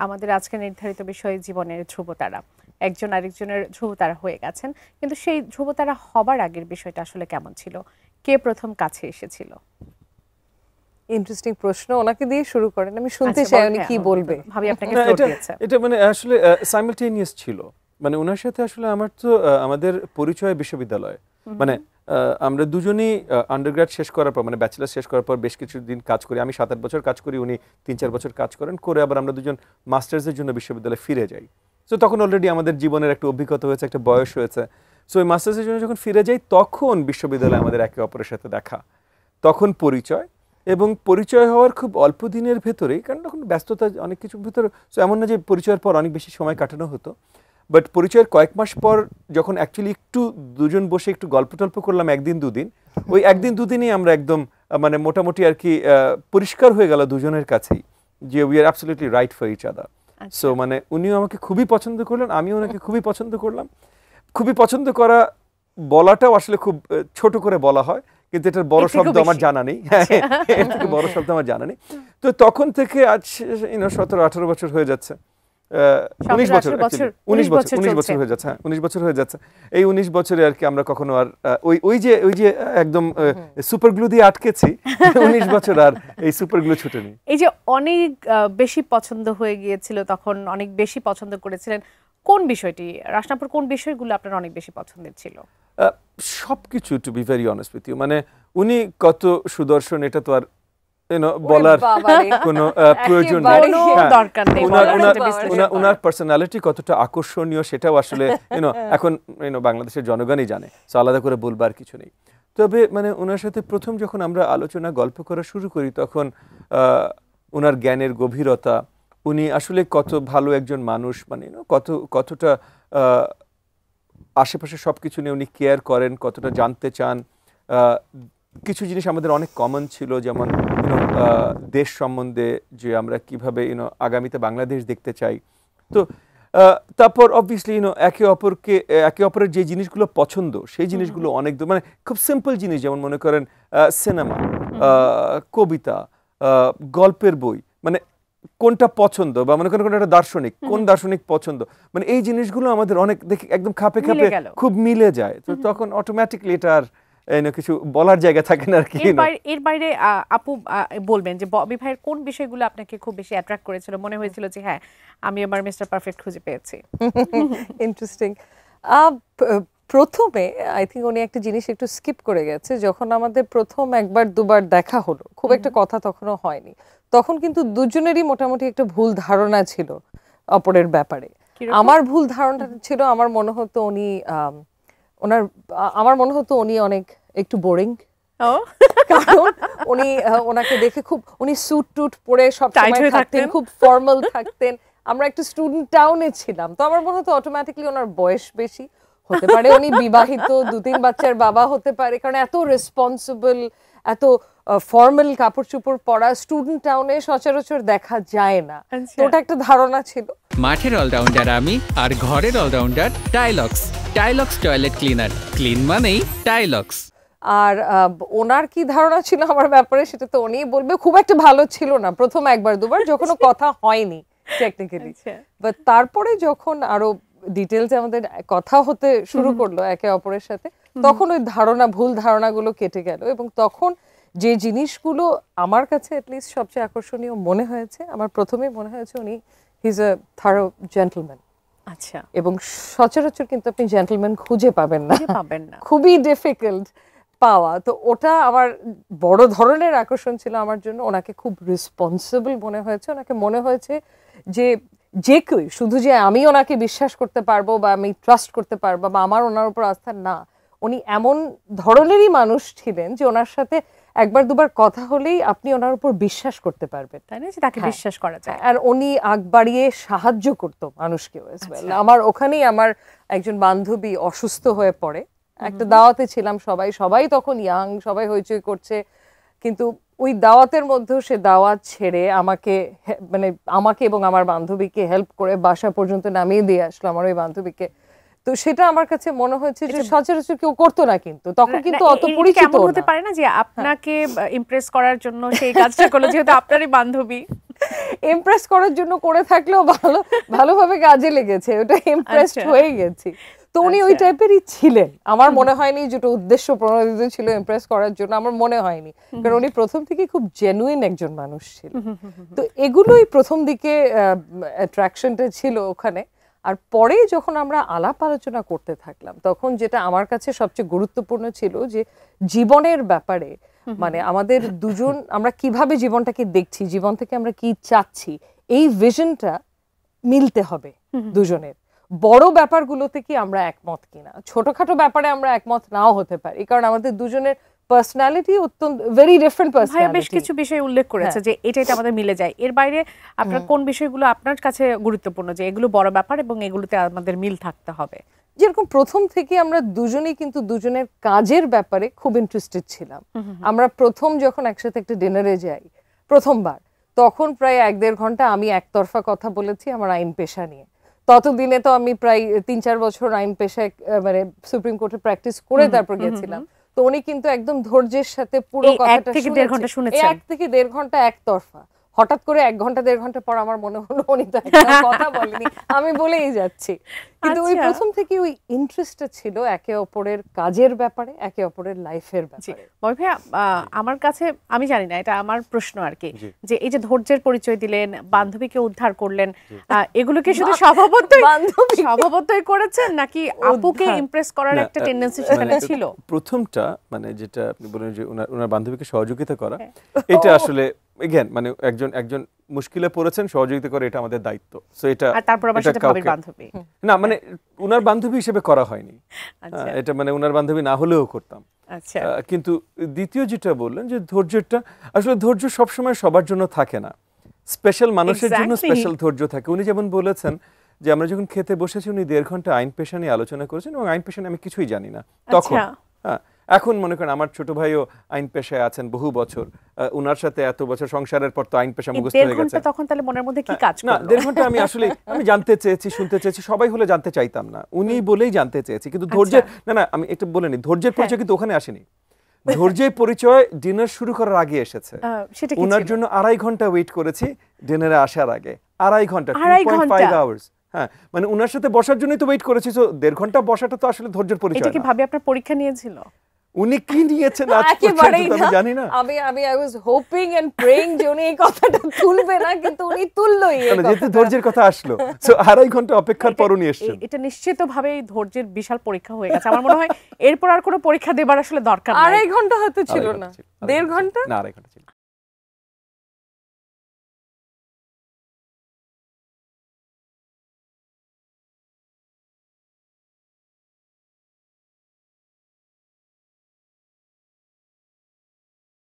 আমাদের আজকে নির্ধারিত বিষয় জীবনের ধ্রুবতারা, একজন আরেকজনের ধ্রুবতারা হয়ে গেছেন, কিন্তু সেই ধ্রুবতারা হবার আগের বিষয়টা আসলে কেমন ছিল? কে প্রথম কাছে এসেছিল? ইন্টারেস্টিং প্রশ্ন, ওনাকে দিয়ে শুরু করেন, আমি শুনতে চাই উনি কি বলবে। ভাবি আপনাকে ফ্লোর দিয়েছে। এটা মানে আসলে সাইমালটেনিয়াস ছিল, মানে ওনার সাথে আসলে আমার তো আমাদের পরিচয় বিশ্ববিদ্যালয়, মানে আমরা দুজনেই আন্ডারগ্রেড শেষ করার পর, মানে ব্যাচেলার শেষ করার পর বেশ কিছুদিন কাজ করি। আমি 7-8 বছর কাজ করি, উনি 3-4 বছর কাজ করেন, করে আবার আমরা দুজন মাস্টার্সের জন্য বিশ্ববিদ্যালয়ে ফিরে যাই। সো তখন অলরেডি আমাদের জীবনের একটা অভিজ্ঞতা হয়েছে, একটা বয়স হয়েছে। সো ওই মাস্টার্সের জন্য যখন ফিরে যাই, তখন বিশ্ববিদ্যালয়ে আমাদের একে অপরের সাথে দেখা, তখন পরিচয়। এবং পরিচয় হওয়ার খুব অল্প দিনের ভেতরেই, কারণ তখন ব্যস্ততা অনেক কিছুর ভেতরে, সো এমন না যে পরিচয়ের পর অনেক বেশি সময় কাটানো হতো, বাট পরিচয়ের কয়েক মাস পর যখন অ্যাকচুয়ালি একটু দুজন বসে একটু গল্প টল্প করলাম, একদিন দুদিন, ওই একদিন দুদিনই আমরা একদম মানে মোটামুটি আর কি পরিষ্কার হয়ে গেল দুজনের কাছেই যে we are absolutely right for each other. So মানে উনিও আমাকে খুবই পছন্দ করলেন, আমিও ওনাকে খুবই পছন্দ করলাম। খুবই পছন্দ করা বলাটাও আসলে খুব ছোট করে বলা হয়, কিন্তু এটার বড় শব্দ আমার জানা নেই, এর থেকে বড় শব্দ আমার জানা নেই। তো তখন থেকে আজ 17-18 বছর হয়ে যাচ্ছে, 19 বছর হয়ে যাচ্ছে, 19 বছর হয়ে যাচ্ছে। এই 19 বছরে আর কি আমরা কখনো আর ওই যে একদম সুপার গ্লু দিয়ে আটকেছি, 19 বছর আর এই সুপার গ্লু ছুটেনি। এই যে অনেক বেশি পছন্দ হয়ে গিয়েছিল, তখন অনেক বেশি পছন্দ করেছিলেন, কোন বিষয়টি, রাশনাপুর কোন বিষয়গুলো আপনার অনেক বেশি পছন্দের ছিল? সবকিছু, to be very honest with you. মানে উনি কত সুদর্শন এটা তো আর বলার কোনো প্রয়োজন নেই। ওনার পার্সোনালিটি কতটা আকর্ষণীয় সেটাও আসলে এখন বাংলাদেশের জনগণই জানে, সো আলাদা করে বলবার কিছু নেই। তবে মানে ওনার সাথে প্রথম যখন আমরা আলোচনা গল্প করা শুরু করি, তখন ওনার জ্ঞানের গভীরতা, উনি আসলে কত ভালো একজন মানুষ, মানে কতটা আশেপাশে সব কিছু নিয়ে উনি কেয়ার করেন, কতটা জানতে চান। কিছু জিনিস আমাদের অনেক কমন ছিল, যেমন দেশ সম্বন্ধে, যে আমরা কিভাবে আগামীতে বাংলাদেশ দেখতে চাই। তো তারপর অবভিয়াসলি একে অপরের যে জিনিসগুলো পছন্দ, সেই জিনিসগুলো অনেক মানে খুব সিম্পল জিনিস, যেমন মনে করেন সিনেমা, কবিতা, গল্পের বই, মানে কোনটা পছন্দ, বা মনে করেন একটা দার্শনিক, কোন দার্শনিক পছন্দ, মানে এই জিনিসগুলো আমাদের অনেক দেখি একদম খাপে খাপে খুব মিলে যায়। তো তখন অটোমেটিকলি এটা আর কিছু বলার জায়গা থাকে না আর কি। এর বাইরে আপু বলবেন যে ববি ভাইয়ের কোন বিষয়গুলো আপনাকে খুব বেশি অ্যাট্রাক্ট করেছিল, মনে হয়েছিল যে হ্যাঁ আমি আমার মিস্টার পারফেক্ট খুঁজে পেয়েছি? ইন্টারেস্টিং। প্রথমে আই থিঙ্ক উনি একটা জিনিস একটু স্কিপ করে গেছে। যখন আমাদের প্রথম একবার দুবার দেখা হলো, খুব একটা কথা তখনও হয়নি, তখন কিন্তু দুজনেরই মোটামুটি একটা ভুল ধারণা ছিল অপরের ব্যাপারে। আমার ভুল ধারণা ছিল, আমার মনে হতো উনি অনেক একটু বোরিং, কারণ ওনাকে দেখে উনি স্যুট টুট পরে সব সময় থাকতেন, খুব ফর্মাল থাকতেন। আমরা একটা স্টুডেন্ট টাউনে ছিলাম, তো আমার মনে হতো অটোমেটিক্যালি ওনার বয়স বেশি হতে পারে, উনি বিবাহিত, 2-3 বাচ্চার বাবা হতে পারে, কারণ এত রেসপন্সিবল, এত ফর্মাল কাপড় চোপড় পরা স্টুডেন্ট টাউনে সচরাচর দেখা যায় না। তো ওটা একটা ধারণা ছিল। মাঠের অলরাউন্ডার আমি, আর ঘরের allrounder Tylox. Tylox toilet cleaner, clean মানেই টাইলক্স। আর ওনার কি ধারণা ছিল আমার ব্যাপারে সেটা তো উনিই বলবে। খুব একটা ভালো ছিল না প্রথম একবার দুবার, যখন কথা হয়নি টেকনিক্যালি, বাট তারপরে যখন আরো ডিটেইলসে আমাদের কথা হতে শুরু করলো একে অপরের সাথে, তখন ওই ভুল ধারণাগুলো কেটে গেল। এবং তখন যে জিনিসগুলো আমার কাছে অ্যাটলিস্ট সবচেয়ে আকর্ষণীয় মনে হয়েছে, আমার প্রথমেই মনে হয়েছে উনি হি ইজ আ থারো জেন্টলম্যান। আচ্ছা। এবং সচরাচর কিন্তু আপনি জেন্টলম্যান খুঁজে পাবেন না, খুবই ডিফিকাল্ট পাওয়া। তো ওটা আমার বড় ধরনের আকর্ষণ ছিল আমার জন্য। ওনাকে খুব রেসপন্সিবল মনে হয়েছে, ওনাকে মনে হয়েছে যে কেউ, শুধু যে আমি ওনাকে বিশ্বাস করতে পারবো বা আমি ট্রাস্ট করতে পারবো বা আমার ওনার উপর আস্থা না, উনি এমন ধরনেরই মানুষ ছিলেন যে ওনার সাথে একবার দুবার কথা হলেই আপনি ওনার উপর বিশ্বাস করতে পারবেন, তাই না, যে তাকে বিশ্বাস করা যায়। আর উনি আগ বাড়িয়ে সাহায্য করতো মানুষকেও। আমার ওখানেই আমার একজন বান্ধবী অসুস্থ হয়ে পড়ে, একটা দাওয়াতে ছিলাম, সবাই তখন ইয়াং, সবাই হইচই করছে, কিন্তু ওই দাওয়াতের মধ্যেও সে দাওয়াত ছেড়ে আমাকে এবং আমার বান্ধবীকে হেল্প করে বাসা পর্যন্ত নামিয়ে দিয়ে আসলো আমার ওই বান্ধবীকে। তো সেটা আমার কাছে মনে হয়েছে যে সচরাচর কেউ করতো না, কিন্তু তখন কিন্তু অত পরিচিত হতে পারে না যে আপনাকে ইমপ্রেস করার জন্য সেই কাজটা করলো, যেহেতু আপনারই বান্ধবী। ইমপ্রেস করার জন্য করে থাকলেও ভালোভাবে কাজে লেগেছে, ওটা ইমপ্রেসড হয়ে গেছি। তো উনি ওই টাইপেরই ছিলেন, আমার মনে হয়নি যেটা উদ্দেশ্য প্রণোদিত ছিল ইমপ্রেস করার জন্য, আমার মনে হয়নি, কারণ উনি প্রথম থেকে খুব জেনুইন একজন মানুষ ছিল। তো এগুলোই প্রথম দিকে অ্যাট্রাকশনটা ছিল ওখানে। আর পরে যখন আমরা আলাপ আলোচনা করতে থাকলাম, তখন যেটা আমার কাছে সবচেয়ে গুরুত্বপূর্ণ ছিল যে জীবনের ব্যাপারে, মানে আমাদের দুজন আমরা কিভাবে জীবনটাকে দেখছি, জীবন থেকে আমরা কি চাচ্ছি, এই ভিশনটা মিলতে হবে দুজনের। বড় ব্যাপারগুলোতে কি আমরা একমত কিনা, ছোটখাটো ব্যাপারে আমরা একমত নাও হতে পারি, কারণ আমাদের দুজনের পার্সোনালিটি অত্যন্ত ভেরি ডিফারেন্ট পার্সোনালিটি। বেশ কিছু বিষয় উল্লেখ করেছে যে এটা আমাদের মিলে যায়। এর বাইরে আপনার কোন বিষয়গুলো আপনার কাছে গুরুত্বপূর্ণ যে এগুলো বড় ব্যাপার এবং এগুলোতে আমাদের মিল থাকতে হবে? যেরকম প্রথম থেকে আমরা দুজনেই কিন্তু দুজনের কাজের ব্যাপারে খুব ইন্টারেস্টেড ছিলাম। আমরা প্রথম যখন একসাথে একটা ডিনারে যাই প্রথমবার, তখন প্রায় 1-1.5 ঘন্টা আমি একতরফা কথা বলেছি আমার আইন পেশা নিয়ে। ততদিনে তো আমি প্রায় 3-4 বছর আইন পেশায় মানে সুপ্রিম কোর্টে প্র্যাকটিস করে তারপর গেছিলাম। তো উনি কিন্তু একদম ধৈর্যের সাথে পুরো কথাটা 1 থেকে 1.5 ঘন্টা শুনেছেন। 1 থেকে 1.5 ঘন্টা একতরফা। হঠাৎ করে 1 ঘন্টা 1.5 ঘন্টা পর আমার মনে হলো উনি তো একটা কথা বলেনি, আমি বলেই যাচ্ছি। কিন্তু ওই প্রথম থেকে ওই ইন্টারেস্টটা ছিল একে অপরের কাজের ব্যাপারে, একে অপরের লাইফের ব্যাপারে। ময় ভাইয়া, আমার কাছে, আমি জানি না, এটা আমার প্রশ্ন আর কি, যে এই যে ধৈর্যের পরিচয় দিলেন, বান্ধবীকে উদ্ধার করলেন, এগুলো কি শুধু স্বভাবতই করেছেন নাকি আপুকে ইমপ্রেস করার একটা টেন্ডেন্সি সেখানে ছিল? প্রথমটা মানে যেটা আপনি বলেন যে ওনার বান্ধবীকে সহযোগিতা করা, এটা আসলে এগেইন মানে একজন মুশকিলে পড়েছেন, সহযোগিতা করে, এটা আমাদের দায়িত্ব। সো এটা আর তারপর আবার সেটা ভাবির বান্ধবী না, মানে ওনার বান্ধবী হিসেবে করা হয়নি, এটা মানে ওনার বান্ধবী না হলেও করতাম। আচ্ছা, কিন্তু দ্বিতীয় যেটা বললেন যে ধৈর্যটা, আসলে ধৈর্য সবসময় সবার জন্য থাকে না, স্পেশাল মানুষের জন্য স্পেশাল ধৈর্য থাকে। উনি যেমন বলেছেন যে আমরা যখন খেতে বসেছি উনি 1.5 ঘন্টা আইন পেশা নিয়ে আলোচনা করেছেন, এবং আইন পেশা নিয়ে আমি কিছুই জানি না তখন। হ্যাঁ, এখন মনে করেন আমার ছোট ভাইও আইন পেশায় আছেন বহু বছর, উনার সাথে এত বছর সংসারের পর তো আইন পেশা মুখস্থ হয়ে গেছে। তখন তাহলে মনের মধ্যে কি কাজ করলো? না, 1.5 ঘন্টা আমি আসলে আমি জানতে চেয়েছি, শুনতে চেয়েছি, সবাই হলে জানতে চাইতাম না, উনি বলেই জানতে চেয়েছি। কিন্তু ধৈর্যের না আমি একটু বলে নিই, ধৈর্যের পরিচয় কিন্তু ওখানে আসেনি, ধৈর্যের পরিচয় ডিনার শুরু করার আগে এসেছে। ওনার জন্য 2.5 ঘন্টা ওয়েট করেছি ডিনারে আসার আগে, 2.5 ঘন্টা, 2.5 আওয়ার্স। হ্যাঁ, মানে ওনার সাথে বসার জন্যই তো ওয়েট করেছি। তো 1.5 ঘন্টা বসাটা তো আসলে ধৈর্যের পরিচয় না। এটা কি ভাবে আপনার পরীক্ষা নিয়েছিল? উনি কি নিয়েছেন আজ পর্যন্ত আমি জানি না। আমি I was hoping and praying যে উনি এই কথাটা তুলবে না, কিন্তু উনি তুললই। যেহেতু ধৈর্যের কথা আসলো, সো 2.5 ঘন্টা অপেক্ষার পর উনি এসেছেন। এটা নিশ্চিতভাবে ধৈর্যের বিশাল পরীক্ষা হয়ে গেছে। আমার মনে হয় এরপর আর কোনো পরীক্ষা দেবার আসলে দরকার নাই। 2.5 ঘন্টা হয়তো ছিল না, 1.5 ঘন্টা না, 2.5 ঘন্টা ছিল।